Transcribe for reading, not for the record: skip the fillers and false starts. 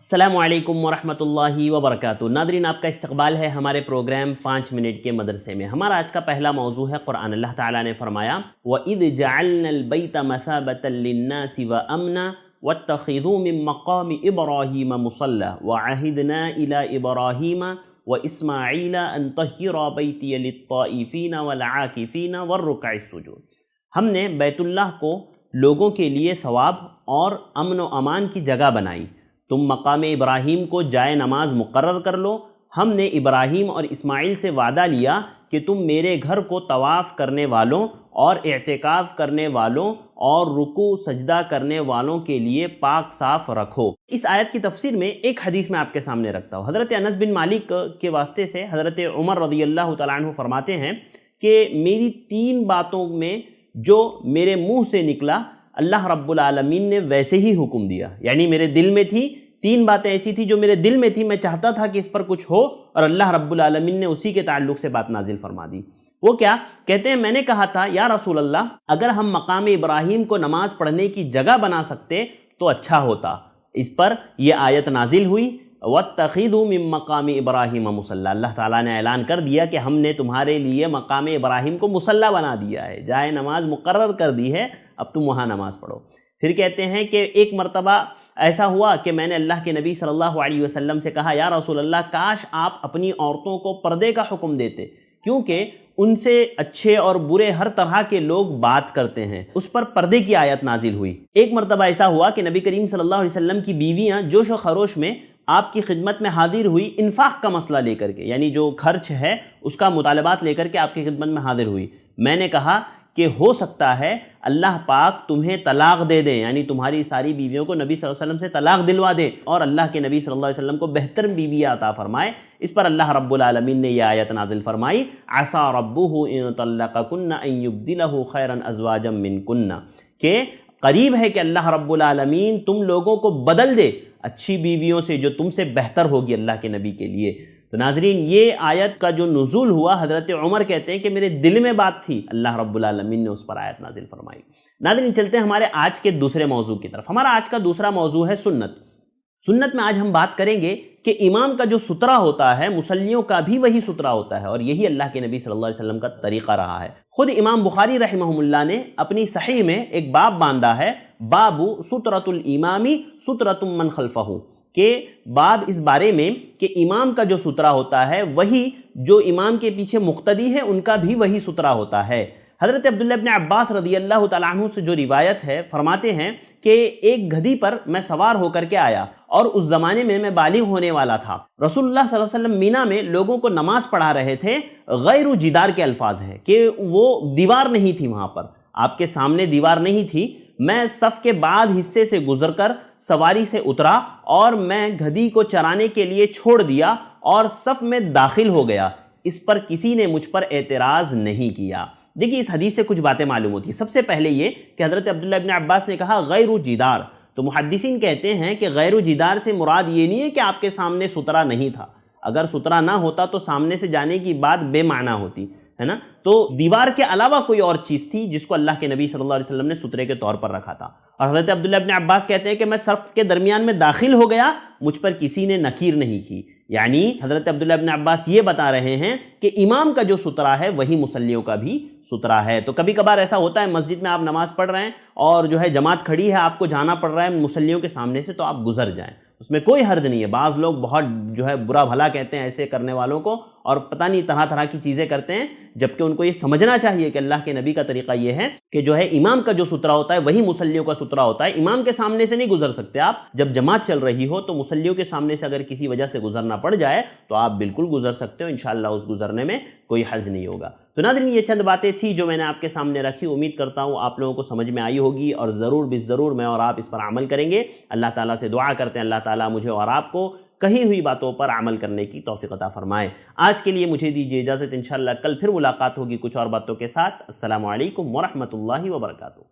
अस्सलामु अलैकुम वरहमतुल्लाहि वबरकातुहू। नादरीन, आपका इस्तकबाल है हमारे प्रोग्राम 5 मिनट के मदरसे में। हमारा आज का पहला मौजू है कुरान। अल्लाह ताला ने फरमाया वइज़ जअलनल बैत मसाबतल लिन्नासि व अमना वत्तखिज़ू मिन मक़ामि इब्राहीम मुसल्ला वअहिदना इला इब्राहीम व इस्माईल अन तह्हिरा बैतिय लित्ताइफीन वल आकिफीन वर्रुकइस सुजूद। हमने बैतुल्लाह को लोगों के लिए सवाब और अमन व अमान की जगह बनाई। तुम मकाम इब्राहीम को जाए नमाज मुकर्रर कर लो। हमने इब्राहीम और इस्माइल से वादा लिया कि तुम मेरे घर को तवाफ़ करने वालों और इत्तिकाफ़ करने वालों और रुकू सजदा करने वालों के लिए पाक साफ़ रखो। इस आयत की तफसीर में एक हदीस मैं आपके सामने रखता हूँ। हज़रत अनस बिन मालिक के वास्ते से हज़रत उमर रज़ियल्लाहु तआला अन्हु फरमाते हैं कि मेरी 3 बातों में जो मेरे मुँह से निकला अल्लाह रब्बुल आलमीन ने वैसे ही हुक्म दिया। यानी मेरे दिल में थी 3 बातें ऐसी थी जो मेरे दिल में थी, मैं चाहता था कि इस पर कुछ हो और अल्लाह रब्बुल आलमीन ने उसी के ताल्लुक़ से बात नाजिल फरमा दी। वो क्या कहते हैं, मैंने कहा था या रसूल अल्लाह, अगर हम मकाम इब्राहीम को नमाज पढ़ने की जगह बना सकते तो अच्छा होता। इस पर यह आयत नाजिल हुई वत्तखिज़ू मिन मकाम इब्राहीम मुसल्ला। अल्लाह ताला ने ऐलान कर दिया कि हमने तुम्हारे लिए मकाम इब्राहीम को मुसल्ला बना दिया है, जाए नमाज मुकर्रर कर दी है, अब तुम वहाँ नमाज पढ़ो। फिर कहते हैं कि एक मरतबा ऐसा हुआ कि मैंने अल्लाह के नबी सल्लल्लाहु अलैहि वसल्लम से कहा, या रसूल अल्लाह, काश आप अपनी औरतों को पर्दे का हुक्म देते, क्योंकि उनसे अच्छे और बुरे हर तरह के लोग बात करते हैं। उस पर पर्दे की आयत नाजिल हुई। एक मरतबा ऐसा हुआ कि नबी करीम सल्लल्लाहु अलैहि वसल्लम की बीवियाँ जोश व खरोश में आपकी खिदमत में हाजिर हुई इन्फाक का मसला लेकर के, यानी जो खर्च है उसका मुतालबात लेकर के आपकी खिदमत में हाजिर हुई। मैंने कहा कि हो सकता है अल्लाह पाक तुम्हें तलाक दे दें, यानी तुम्हारी सारी बीवियों को नबी सल्लल्लाहु अलैहि वसल्लम से तलाक दिलवा दे और अल्लाह के नबी सल्लल्लाहु अलैहि वसल्लम को बेहतर बीवियाँ अता फरमाए। इस पर अल्लाह रब्बुल आलमीन ने यह आयत नाजिल फरमाई असा रब्बुहु इन तल्लक़कुन्ना अन युब्दिलहु खैरन अज़वाजम मिनकुन्ना, के करीब है कि अल्लाह रब्बुल आलमीन तुम लोगों को बदल दे अच्छी बीवियों से जो तुमसे बेहतर होगी अल्लाह के नबी के लिए। तो नाजरीन, ये आयत का जो नुज़ूल हुआ, हज़रत उमर कहते हैं कि मेरे दिल में बात थी, अल्लाह रब्बुल आलमीन ने उस पर आयत नाजिल फरमाई। नाजरीन, चलते हैं हमारे आज के दूसरे मौजू की तरफ। हमारा आज का दूसरा मौजू है सुन्नत। सुन्नत में आज हम बात करेंगे कि इमाम का जो सुतरा होता है, मुसल्लियों का भी वही सुतरा होता है और यही अल्लाह के नबी सल्लल्लाहु अलैहि वसल्लम का तरीक़ा रहा है। खुद इमाम बुखारी रहमहुल्लाह ने अपनी सही में एक बाब बांधा है, बाबू सुतरतुल इमामी सुतरतुम मन खल्फहू, के बाब इस बारे में कि इमाम का जो सुतरा होता है वही जो इमाम के पीछे मुक्तदी है उनका भी वही सुतरा होता है। हज़रत अब्दुल्ला इब्न अब्बास रज़ियल्लाहु तआला अन्हु से जो रिवायत है, फरमाते हैं कि एक गधी पर मैं सवार होकर के आया और उस ज़माने में मैं बालिग होने वाला था। रसूलुल्लाह सल्लल्लाहु अलैहि वसल्लम मीना में लोगों को नमाज पढ़ा रहे थे। गैरु जिदार के अल्फाज हैं कि वो दीवार नहीं थी, वहाँ पर आपके सामने दीवार नहीं थी। मैं सफ़ के बाद हिस्से से गुजरकर सवारी से उतरा और मैं गधी को चराने के लिए छोड़ दिया और सफ़ में दाखिल हो गया। इस पर किसी ने मुझ पर एतराज़ नहीं किया। देखिए, इस हदीस से कुछ बातें मालूम होती हैं। सबसे पहले ये कि हज़रत अब्दुल्ला इब्न अब्बास ने कहा गैरु जिदार, तो मुहद्दिसीन कहते हैं कि गैरु जिदार से मुराद ये नहीं है कि आपके सामने सुतरा नहीं था। अगर सुतरा ना होता तो सामने से जाने की बात बेमाना होती है ना। तो दीवार के अलावा कोई और चीज़ थी जिसको अल्लाह के नबी सल्लल्लाहु अलैहि वसल्लम ने सुतरे के तौर पर रखा था। और हज़रत अब्दुल्ला इब्न अब्बास कहते हैं कि मैं सफ़ के दरमियान में दाखिल हो गया, मुझ पर किसी ने नकीर नहीं की। यानी हज़रत अब्दुल्ला इब्न अब्बास ये बता रहे हैं कि इमाम का जो सुतरा है वही मुसल्लियों का भी सुतरा है। तो कभी कभार ऐसा होता है मस्जिद में आप नमाज़ पढ़ रहे हैं और जो है जमात खड़ी है, आपको जाना पड़ रहा है मुसल्लियों के सामने से, तो आप गुजर जाएं, उसमें कोई हर्ज नहीं है। बाज़ लोग बहुत जो है बुरा भला कहते हैं ऐसे करने वालों को और पता नहीं तरह तरह की चीज़ें करते हैं, जबकि उनको ये समझना चाहिए कि अल्लाह के नबी का तरीक़ा ये है कि जो है इमाम का जो सुतरा होता है वही मुसल्लियों का सुतरा होता है। इमाम के सामने से नहीं गुजर सकते आप। जब जमात चल रही हो तो मुसल्लियों के सामने से अगर किसी वजह से गुजरना पड़ जाए तो आप बिल्कुल गुजर सकते हो, इंशाअल्लाह उस गुजरने में कोई हर्ज नहीं होगा। तो नाज़रीन, ये चंद बातें थी जो मैंने आपके सामने रखी। उम्मीद करता हूँ आप लोगों को समझ में आई होगी और ज़रूर बिज़रूर मैं और आप इस पर अमल करेंगे। अल्लाह ताला से दुआ करते हैं अल्लाह ताला मुझे और आपको कही हुई बातों पर अमल करने की तौफ़ीक़ अता फ़रमाए। आज के लिए मुझे दीजिए इजाज़त, इंशाअल्लाह कल फिर मुलाकात होगी कुछ और बातों के साथ। अस्सलामु अलैकुम वरहमतुल्लाहि वबरकातुहू।